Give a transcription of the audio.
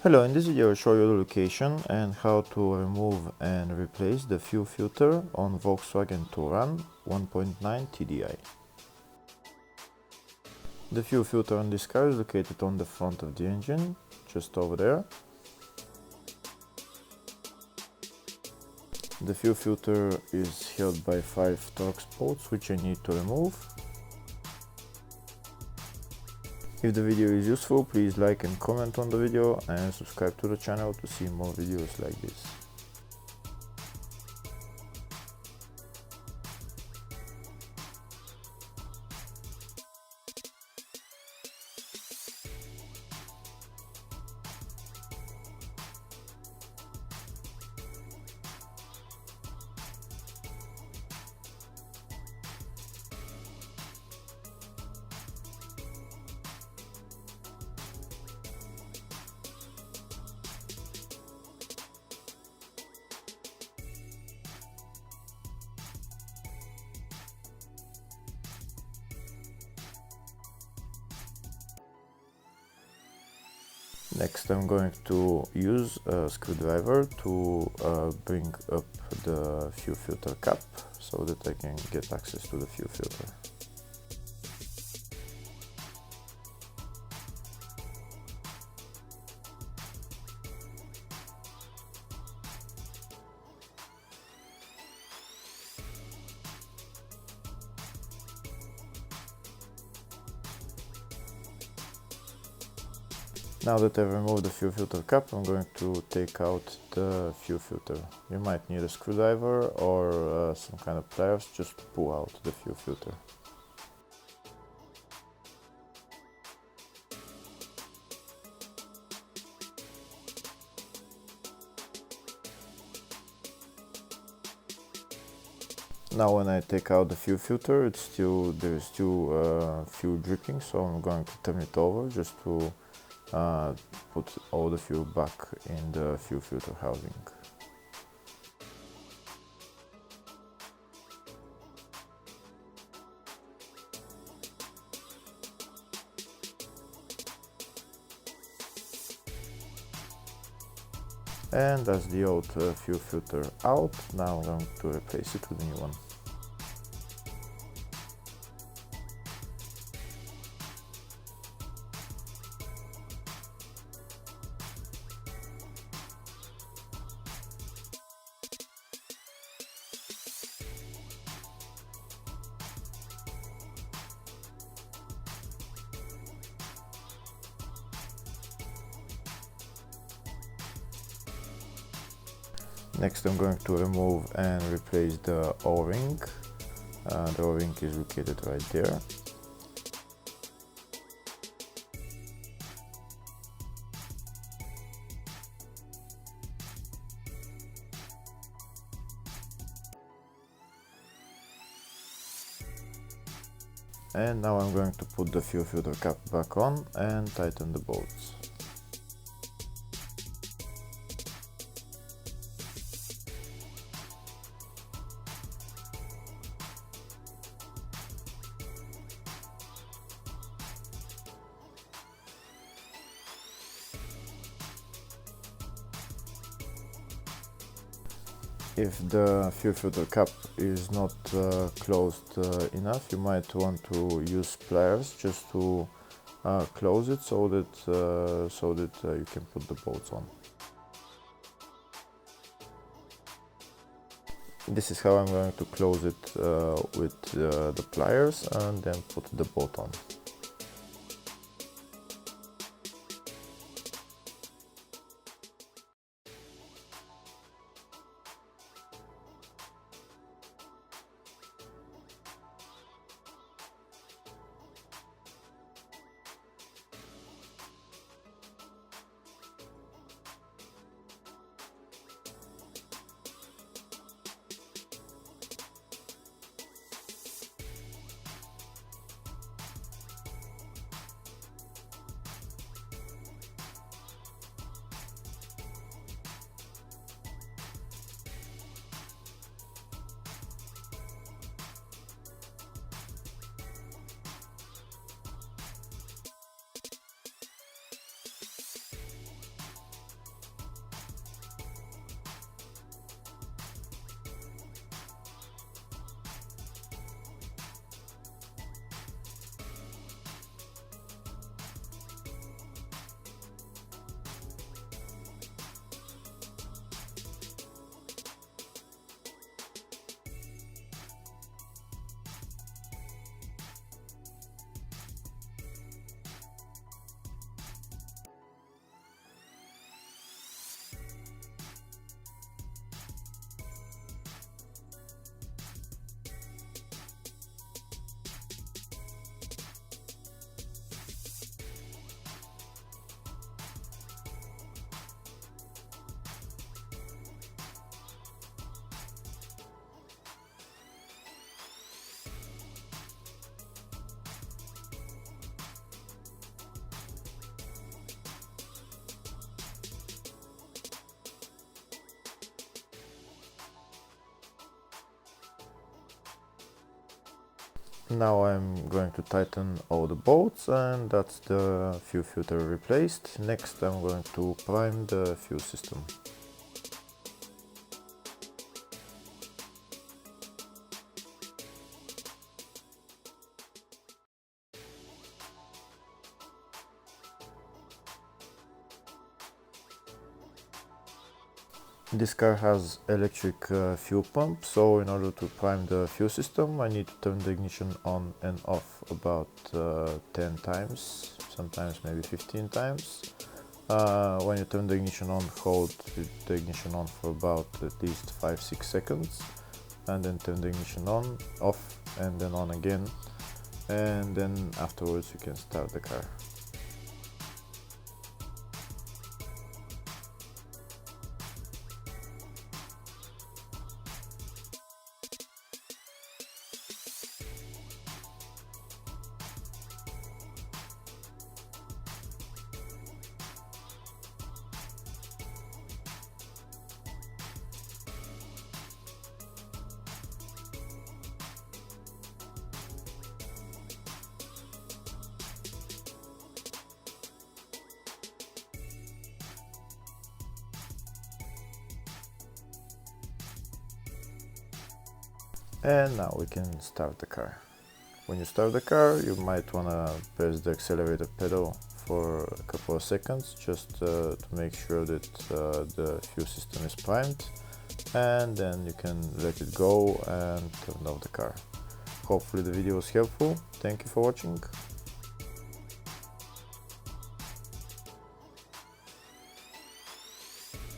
Hello, in this video I'll show you the location and how to remove and replace the fuel filter on Volkswagen Touran 1.9 TDI. The fuel filter on this car is located on the front of the engine, just over there. The fuel filter is held by 5 Torx bolts, which I need to remove. If the video is useful, please like and comment on the video and subscribe to the channel to see more videos like this. Next, I'm going to use a screwdriver to bring up the fuel filter cap so that I can get access to the fuel filter. Now that I've removed the fuel filter cap, I'm going to take out the fuel filter. You might need a screwdriver or some kind of pliers just to pull out the fuel filter. Now when I take out the fuel filter, there is still fuel dripping, so I'm going to turn it over just to put all the fuel back in the fuel filter housing. And that's the old fuel filter out. Now I'm going to replace it with a new one. Next, I'm going to remove and replace the O-ring. The O-ring is located right there. And now I'm going to put the fuel filter cap back on and tighten the bolts. If the fuel filter cap is not closed enough, you might want to use pliers just to close it so that you can put the bolts on. This is how I'm going to close it with the pliers and then put the bolt on. Now I'm going to tighten all the bolts, and that's the fuel filter replaced. Next I'm going to prime the fuel system. This car has electric fuel pump, so in order to prime the fuel system I need to turn the ignition on and off about 10 times, sometimes maybe 15 times. When you turn the ignition on, hold the ignition on for about at least 5-6 seconds, and then turn the ignition on, off, and then on again, and then afterwards you can start the car. And now we can start the car. When you start the car, you might want to press the accelerator pedal for a couple of seconds, just to make sure that the fuel system is primed, and then you can let it go and turn off the car. Hopefully the video was helpful. Thank you for watching.